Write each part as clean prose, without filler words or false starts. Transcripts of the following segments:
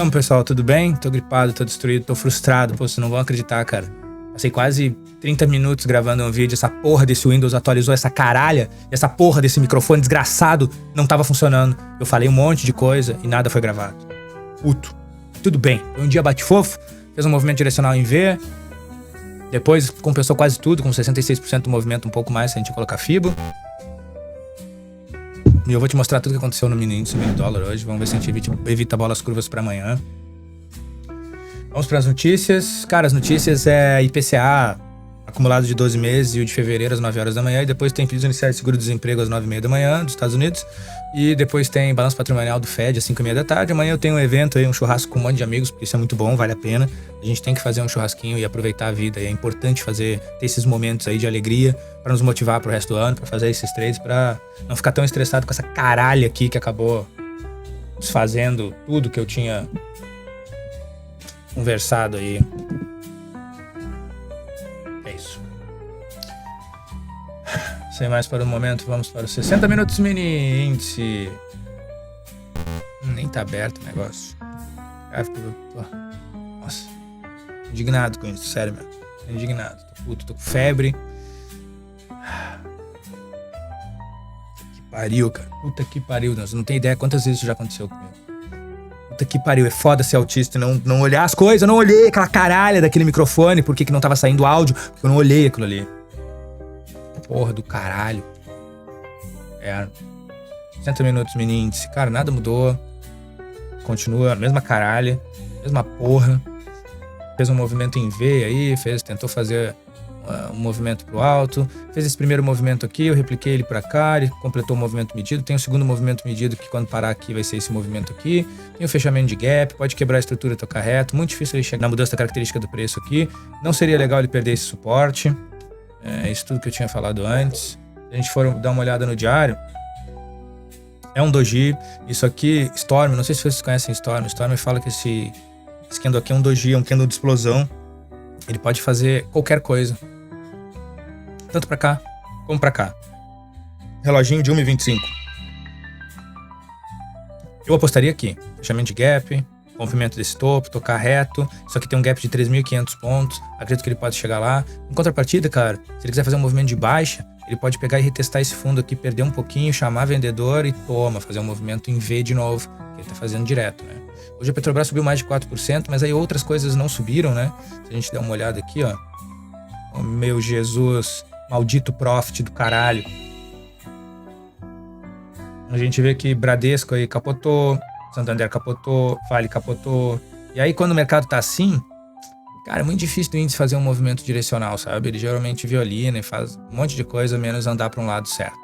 Não, pessoal, tudo bem? Tô gripado, tô destruído, tô frustrado. Pô, vocês não vão acreditar, cara. Passei quase 30 minutos gravando um vídeo, essa porra desse Windows atualizou essa caralha, e essa porra desse microfone desgraçado não tava funcionando. Eu falei um monte de coisa e nada foi gravado. Puto. Tudo bem. Foi um dia bate-fofo, fez um movimento direcional em V, depois compensou quase tudo, com 66% do movimento, um pouco mais se a gente colocar FIBO. E eu vou te mostrar tudo que aconteceu no mini índice, mini dólar hoje. Vamos ver se a gente evita bolas curvas para amanhã. Vamos para as notícias. Cara, as notícias é IPCA acumulado de 12 meses e o de fevereiro às 9 horas da manhã. E depois tem pedidos iniciais de seguro-desemprego às 9h30 da manhã dos Estados Unidos. E depois tem balanço patrimonial do Fed às 5h30 da tarde. Amanhã eu tenho um evento aí, um churrasco com um monte de amigos, porque isso é muito bom, vale a pena. A gente tem que fazer um churrasquinho e aproveitar a vida. E é importante ter esses momentos aí de alegria para nos motivar pro resto do ano, para fazer esses trades, para não ficar tão estressado com essa caralha aqui que acabou desfazendo tudo que eu tinha conversado aí. É isso. Sem mais para o momento, vamos para os 60 minutos mini índice. Nem tá aberto o negócio. Nossa, indignado com isso, sério mesmo. Indignado, tô puto, tô com febre. Que pariu, cara. Puta que pariu, você não tem ideia quantas vezes isso já aconteceu comigo. Puta que pariu, é foda ser autista e não olhar as coisas. Eu não olhei aquela caralha daquele microfone, por que não tava saindo áudio, porque eu não olhei aquilo ali. Porra do caralho. 60 minutos mini índice. Cara, nada mudou. Continua a mesma caralha, mesma porra. Fez um movimento em V aí, tentou fazer um movimento pro alto. Fez esse primeiro movimento aqui, eu repliquei ele pra cá, ele completou o movimento medido. Tem o segundo movimento medido que quando parar aqui vai ser esse movimento aqui. Tem o fechamento de gap, pode quebrar a estrutura e tocar reto. Muito difícil ele chegar na mudança da característica do preço aqui. Não seria legal ele perder esse suporte. É isso tudo que eu tinha falado antes. Se a gente for dar uma olhada no diário, é um doji. Isso aqui, Storm, não sei se vocês conhecem Storm. Storm fala que esse candle aqui é um doji, é um candle de explosão. Ele pode fazer qualquer coisa. Tanto pra cá, como pra cá. Reloginho de 1h25. Eu apostaria aqui. Fechamento de gap, rompimento desse topo, tocar reto. Isso aqui tem um gap de 3.500 pontos. Acredito que ele pode chegar lá. Em contrapartida, cara, se ele quiser fazer um movimento de baixa, ele pode pegar e retestar esse fundo aqui, perder um pouquinho, chamar vendedor e fazer um movimento em V de novo, que ele tá fazendo direto, né? Hoje a Petrobras subiu mais de 4%, mas aí outras coisas não subiram, né? Se a gente der uma olhada aqui, ó. Oh, meu Jesus, maldito profit do caralho. A gente vê que Bradesco aí capotou, Santander capotou, Vale capotou. E aí quando o mercado tá assim, cara, é muito difícil do índice fazer um movimento direcional, sabe? Ele geralmente violina e faz um monte de coisa, menos andar para um lado certo.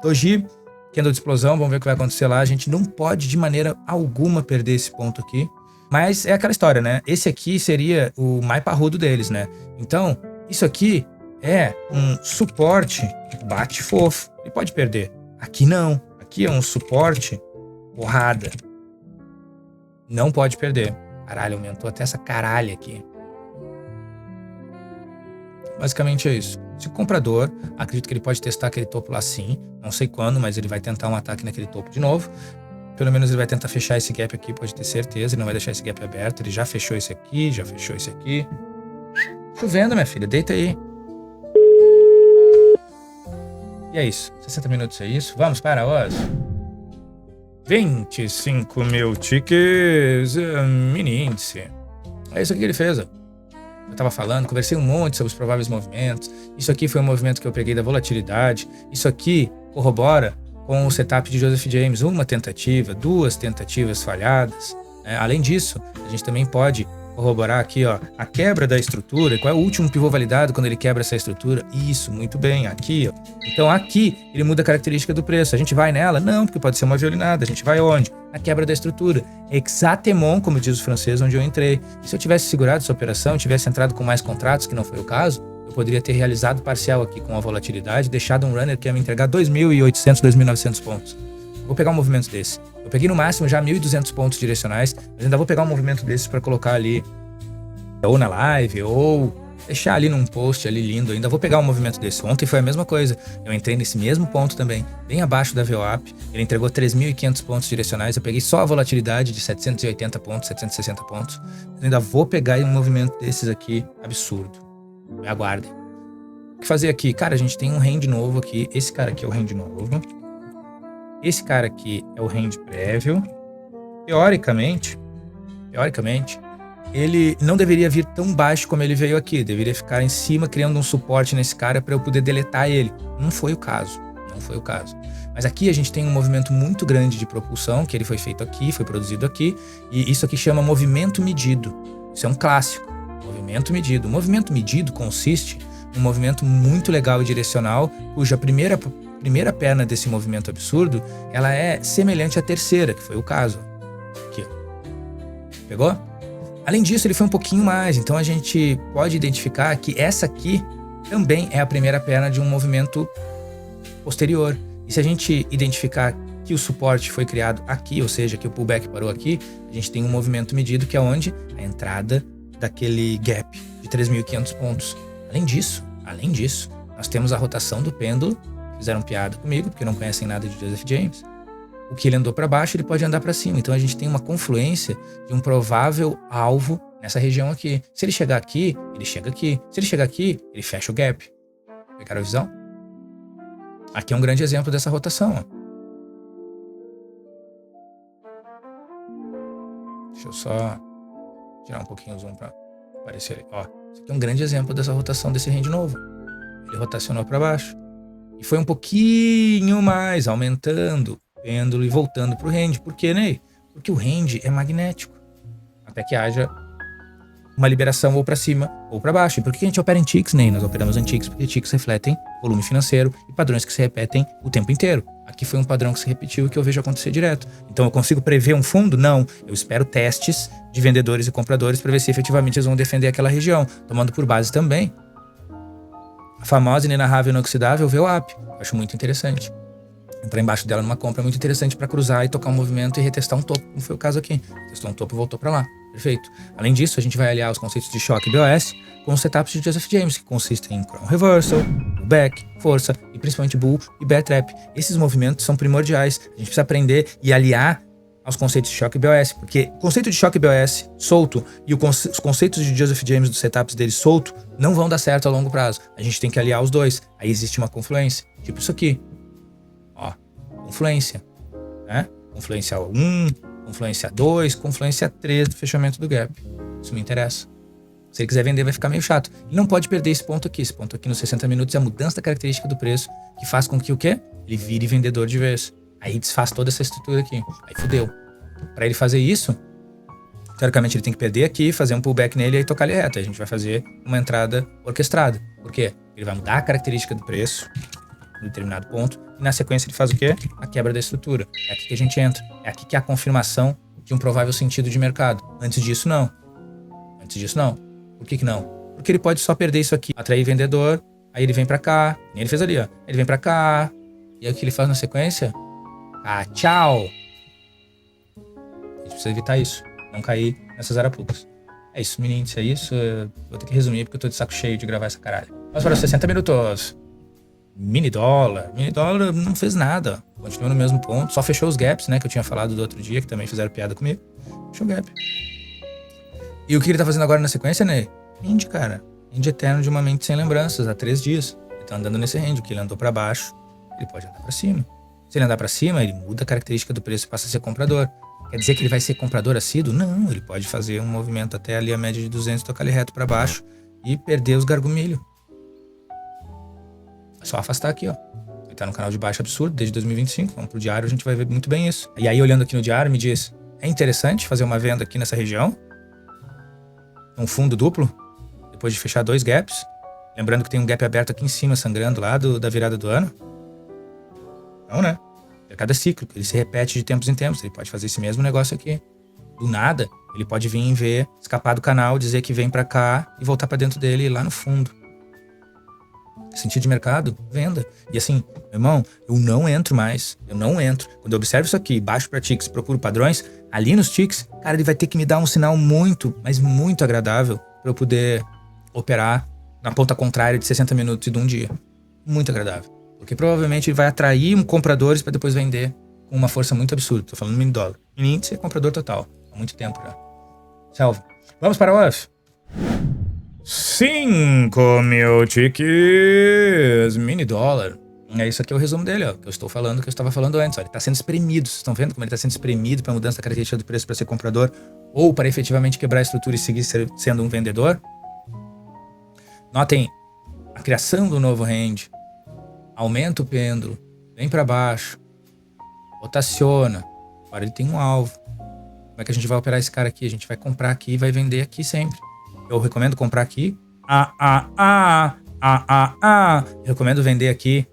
Doji, candle de explosão, vamos ver o que vai acontecer lá. A gente não pode de maneira alguma perder esse ponto aqui. Mas é aquela história, né? Esse aqui seria o mais parrudo deles, né? Então, isso aqui é um suporte bate fofo. Ele pode perder. Aqui não. Aqui é um suporte porrada. Não pode perder. Caralho, aumentou até essa caralha aqui. Basicamente é isso. Se o comprador, acredito que ele pode testar aquele topo lá sim. Não sei quando, mas ele vai tentar um ataque naquele topo de novo. Pelo menos ele vai tentar fechar esse gap aqui, pode ter certeza. Ele não vai deixar esse gap aberto. Ele já fechou esse aqui, já fechou esse aqui. Chovendo, minha filha. Deita aí. E é isso. 60 minutos é isso. Vamos para os 25 mil tickets mini índice. É isso aqui que ele fez, ó. Eu tava falando, conversei um monte sobre os prováveis movimentos. Isso aqui foi um movimento que eu peguei da volatilidade. Isso aqui corrobora com o setup de Joseph James. Uma tentativa, 2 tentativas falhadas. Além disso, a gente também pode corroborar aqui, ó, a quebra da estrutura. Qual é o último pivô validado quando ele quebra essa estrutura? Isso, muito bem, aqui, ó. Então aqui ele muda a característica do preço. A gente vai nela? Não, porque pode ser uma violinada. A gente vai onde? Na quebra da estrutura. Exatement, como diz o francês, onde eu entrei. E se eu tivesse segurado essa operação, tivesse entrado com mais contratos, que não foi o caso, eu poderia ter realizado parcial aqui com a volatilidade, deixado um runner que ia me entregar 2.800, 2.900 pontos. Vou pegar um movimento desse. Eu peguei no máximo já 1.200 pontos direcionais, mas ainda vou pegar um movimento desses para colocar ali ou na live ou deixar ali num post ali lindo, ainda vou pegar um movimento desse. Ontem foi a mesma coisa, eu entrei nesse mesmo ponto também, bem abaixo da VWAP, ele entregou 3.500 pontos direcionais, eu peguei só a volatilidade de 780 pontos, 760 pontos, eu ainda vou pegar um movimento desses aqui, absurdo, me aguardem. O que fazer aqui? Cara, a gente tem um range novo aqui, esse cara aqui é o range novo, esse cara aqui é o range prévio, teoricamente, ele não deveria vir tão baixo como ele veio aqui. Deveria ficar em cima, criando um suporte nesse cara para eu poder deletar ele. Não foi o caso. Mas aqui a gente tem um movimento muito grande de propulsão, que ele foi feito aqui, foi produzido aqui. E isso aqui chama movimento medido. Isso é um clássico. Movimento medido. O movimento medido consiste em um movimento muito legal e direcional, cuja primeira perna desse movimento absurdo, ela é semelhante à terceira, que foi o caso. Aqui. Pegou? Além disso, ele foi um pouquinho mais, então a gente pode identificar que essa aqui também é a primeira perna de um movimento posterior. E se a gente identificar que o suporte foi criado aqui, ou seja, que o pullback parou aqui, a gente tem um movimento medido que é onde? A entrada daquele gap de 3.500 pontos. Além disso, nós temos a rotação do pêndulo, fizeram piada comigo, porque não conhecem nada de Joseph James. O que ele andou para baixo, ele pode andar para cima. Então a gente tem uma confluência de um provável alvo nessa região aqui. Se ele chegar aqui, ele chega aqui. Se ele chegar aqui, ele fecha o gap. Pegaram a visão? Aqui é um grande exemplo dessa rotação. Ó. Deixa eu só tirar um pouquinho o zoom para aparecer ali. Ó, isso aqui é um grande exemplo dessa rotação desse range novo. Ele rotacionou para baixo. E foi um pouquinho mais, aumentando pêndulo e voltando para o range. Por quê, Ney? Porque o range é magnético. Até que haja uma liberação ou para cima ou para baixo. E por que a gente opera em ticks, Ney? Nós operamos em ticks porque ticks refletem volume financeiro e padrões que se repetem o tempo inteiro. Aqui foi um padrão que se repetiu e que eu vejo acontecer direto. Então eu consigo prever um fundo? Não. Eu espero testes de vendedores e compradores para ver se efetivamente eles vão defender aquela região, tomando por base também a famosa inenarrável inoxidável VWAP. Eu acho muito interessante. Entrar embaixo dela numa compra é muito interessante para cruzar e tocar um movimento e retestar um topo, como foi o caso aqui. Testou um topo e voltou para lá. Perfeito. Além disso, a gente vai aliar os conceitos de choque BOS com os setups de Joseph James, que consistem em Crown Reversal, Pullback, Força e principalmente Bull e Bear Trap. Esses movimentos são primordiais. A gente precisa aprender e aliar aos conceitos de choque BOS, porque o conceito de choque BOS solto e os conceitos de Joseph James dos setups dele solto não vão dar certo a longo prazo. A gente tem que aliar os dois. Aí existe uma confluência. Tipo isso aqui. Ó, confluência, né? Confluência 1, confluência 2, confluência 3 do fechamento do gap. Isso me interessa. Se ele quiser vender, vai ficar meio chato. E não pode perder esse ponto aqui. Esse ponto aqui nos 60 minutos é a mudança da característica do preço, que faz com que o quê? Ele vire vendedor de vez. Aí desfaz toda essa estrutura aqui. Aí fudeu. Para ele fazer isso, teoricamente ele tem que perder aqui, fazer um pullback nele e aí tocar ele reto. Aí a gente vai fazer uma entrada orquestrada. Por quê? Ele vai mudar a característica do preço em determinado ponto, e na sequência ele faz o quê? A quebra da estrutura. É aqui que a gente entra. É aqui que é a confirmação de um provável sentido de mercado. Antes disso, não. Por que não? Porque ele pode só perder isso aqui, atrair vendedor, aí ele vem pra cá, nem ele fez ali, ó. Ele vem pra cá, e aí o que ele faz na sequência? Ah, tchau! A gente precisa evitar isso, não cair nessas arapucas. É isso, mini índice, é isso. Vou ter que resumir porque eu tô de saco cheio de gravar essa caralho. Vamos para os 60 minutos. Mini dólar não fez nada, continua no mesmo ponto, só fechou os gaps, né, que eu tinha falado do outro dia, que também fizeram piada comigo. Fechou o gap. E o que ele tá fazendo agora na sequência, né? Range, cara. Range eterno de uma mente sem lembranças, há 3 dias. Ele tá andando nesse range, o que ele andou pra baixo, ele pode andar pra cima. Se ele andar pra cima, ele muda a característica do preço e passa a ser comprador. Quer dizer que ele vai ser comprador assíduo? Não, ele pode fazer um movimento até ali a média de 200, tocar ele reto pra baixo e perder os gargumilho. É só afastar aqui, ó. Ele tá no canal de baixo absurdo desde 2025. Vamos pro diário, a gente vai ver muito bem isso. E aí, olhando aqui no diário, me diz: é interessante fazer uma venda aqui nessa região? Um fundo duplo? Depois de fechar 2 gaps? Lembrando que tem um gap aberto aqui em cima, sangrando lá da virada do ano? Não, né? O mercado é cíclico, ele se repete de tempos em tempos. Ele pode fazer esse mesmo negócio aqui. Do nada, ele pode vir ver, escapar do canal, dizer que vem pra cá e voltar pra dentro dele lá no fundo. Sentido de mercado, venda. E assim, meu irmão, eu não entro mais. Eu não entro. Quando eu observo isso aqui, baixo para ticks, procuro padrões, ali nos ticks, cara, ele vai ter que me dar um sinal muito, mas muito agradável para eu poder operar na ponta contrária de 60 minutos e de um dia. Muito agradável. Porque provavelmente ele vai atrair compradores para depois vender com uma força muito absurda. Tô falando mini dólar. Mini índice é comprador total. Há muito tempo já. Salve. Vamos para o off. 5.000 tickets. Mini dólar. Isso aqui é o resumo dele, ó. Que eu estou falando, que eu estava falando antes. Ó. Ele está sendo espremido. Vocês estão vendo como ele está sendo espremido para mudança da característica do preço para ser comprador ou para efetivamente quebrar a estrutura e seguir sendo um vendedor? Notem a criação do novo range. Aumenta o pêndulo. Vem para baixo. Rotaciona. Agora ele tem um alvo. Como é que a gente vai operar esse cara aqui? A gente vai comprar aqui e vai vender aqui sempre. Eu recomendo comprar aqui. Eu recomendo vender aqui.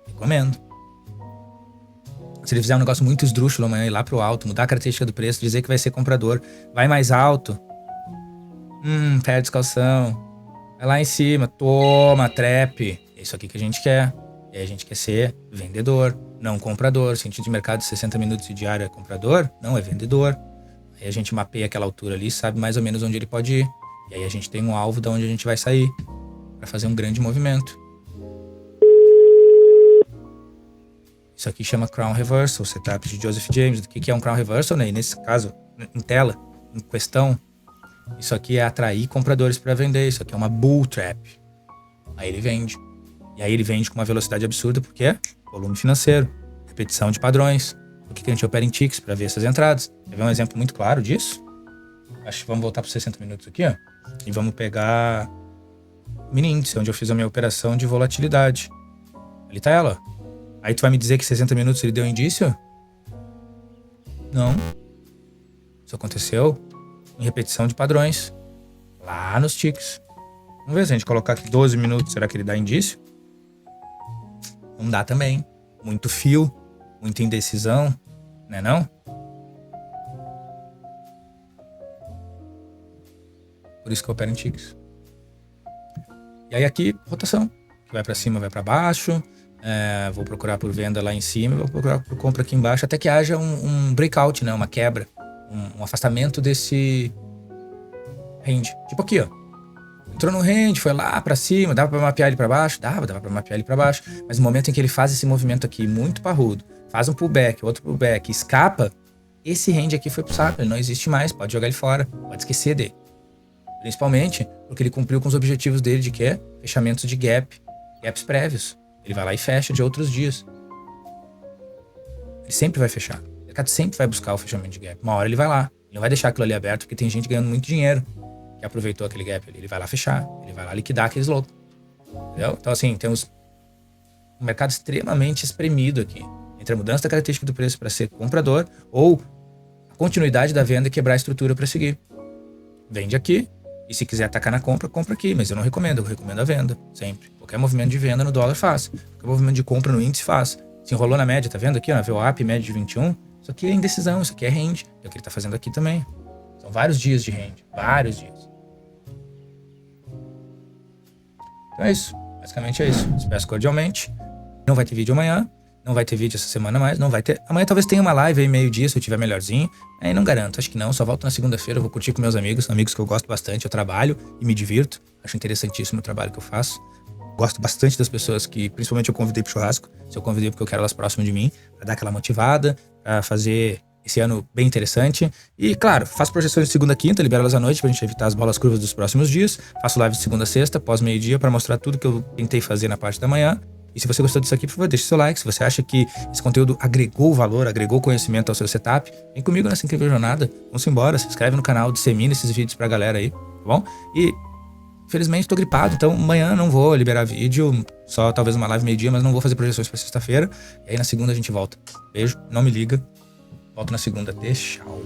Recomendo. Se ele fizer um negócio muito esdrúxulo amanhã, ir lá pro alto, mudar a característica do preço, dizer que vai ser comprador, vai mais alto. Perde calção. Vai lá em cima, toma, trap. É isso aqui que a gente quer. E aí a gente quer ser vendedor, não comprador. Sentido de mercado de 60 minutos e diário é comprador, não é vendedor. Aí a gente mapeia aquela altura ali, sabe mais ou menos onde ele pode ir. E aí a gente tem um alvo de onde a gente vai sair para fazer um grande movimento. Isso aqui chama Crown Reversal, setup de Joseph James. O que é um Crown Reversal, né? E nesse caso, em tela, em questão, isso aqui é atrair compradores para vender. Isso aqui é uma bull trap. Aí ele vende. E aí ele vende com uma velocidade absurda porque é volume financeiro, repetição de padrões. O que a gente opera em ticks para ver essas entradas? Quer ver um exemplo muito claro disso? Acho que vamos voltar para 60 minutos aqui, ó. E vamos pegar o mini índice, onde eu fiz a minha operação de volatilidade. Ali tá ela. Aí tu vai me dizer que 60 minutos ele deu indício? Não. Isso aconteceu em repetição de padrões. Lá nos ticks. Vamos ver se a gente colocar aqui 12 minutos, será que ele dá indício? Não dá também. Muito fio, muita indecisão, né não? Por isso que eu opero em ticks. E aí aqui, rotação. Vai para cima, vai para baixo. Vou procurar por venda lá em cima, vou procurar por compra aqui embaixo, até que haja um breakout, né? Uma quebra, um afastamento desse range. Tipo aqui, ó. Entrou no range, foi lá pra cima, dava pra mapear ele pra baixo? Dava pra mapear ele pra baixo. Mas no momento em que ele faz esse movimento aqui muito parrudo, faz um pullback, outro pullback, escapa, esse range aqui foi pro saco, ele não existe mais, pode jogar ele fora, pode esquecer dele. Principalmente porque ele cumpriu com os objetivos dele de quê? Fechamentos de gaps prévios. Ele vai lá e fecha de outros dias. Ele sempre vai fechar. O mercado sempre vai buscar o fechamento de gap. Uma hora ele vai lá. Ele não vai deixar aquilo ali aberto porque tem gente ganhando muito dinheiro que aproveitou aquele gap ali. Ele vai lá fechar. Ele vai lá liquidar aqueles loucos. Entendeu? Então assim, temos um mercado extremamente espremido aqui. Entre a mudança da característica do preço para ser comprador ou a continuidade da venda e quebrar a estrutura para seguir. Vende aqui. E se quiser atacar na compra, compra aqui. Mas eu não recomendo. Eu recomendo a venda. Sempre. Qualquer movimento de venda no dólar faz. Qualquer movimento de compra no índice faz. Se enrolou na média, tá vendo aqui? Na VWAP, média de 21. Isso aqui é indecisão. Isso aqui é range. É o que ele tá fazendo aqui também. São vários dias de range. Vários dias. Então é isso. Basicamente é isso. Espero cordialmente. Não vai ter vídeo amanhã. Não vai ter vídeo essa semana mais. Não vai ter. Amanhã talvez tenha uma live aí meio-dia, se eu tiver melhorzinho. Aí não garanto. Acho que não. Só volto na segunda-feira. Eu vou curtir com meus amigos. Amigos que eu gosto bastante. Eu trabalho e me divirto. Acho interessantíssimo o trabalho que eu faço. Gosto bastante das pessoas que, principalmente, eu convidei pro churrasco. Se eu convidei porque eu quero elas próximas de mim. Pra dar aquela motivada. Pra fazer esse ano bem interessante. E, claro, faço projeções de segunda a quinta. Libero elas à noite pra gente evitar as bolas curvas dos próximos dias. Faço live de segunda a sexta, pós meio-dia, pra mostrar tudo que eu tentei fazer na parte da manhã. E se você gostou disso aqui, por favor, deixe seu like. Se você acha que esse conteúdo agregou valor, agregou conhecimento ao seu setup, vem comigo nessa incrível jornada. Vamos embora, se inscreve no canal, dissemina esses vídeos pra galera aí, tá bom? E, infelizmente, tô gripado, então amanhã não vou liberar vídeo, só talvez uma live meio-dia, mas não vou fazer projeções pra sexta-feira. E aí na segunda a gente volta. Beijo, não me liga. Volto na segunda. Até, tchau.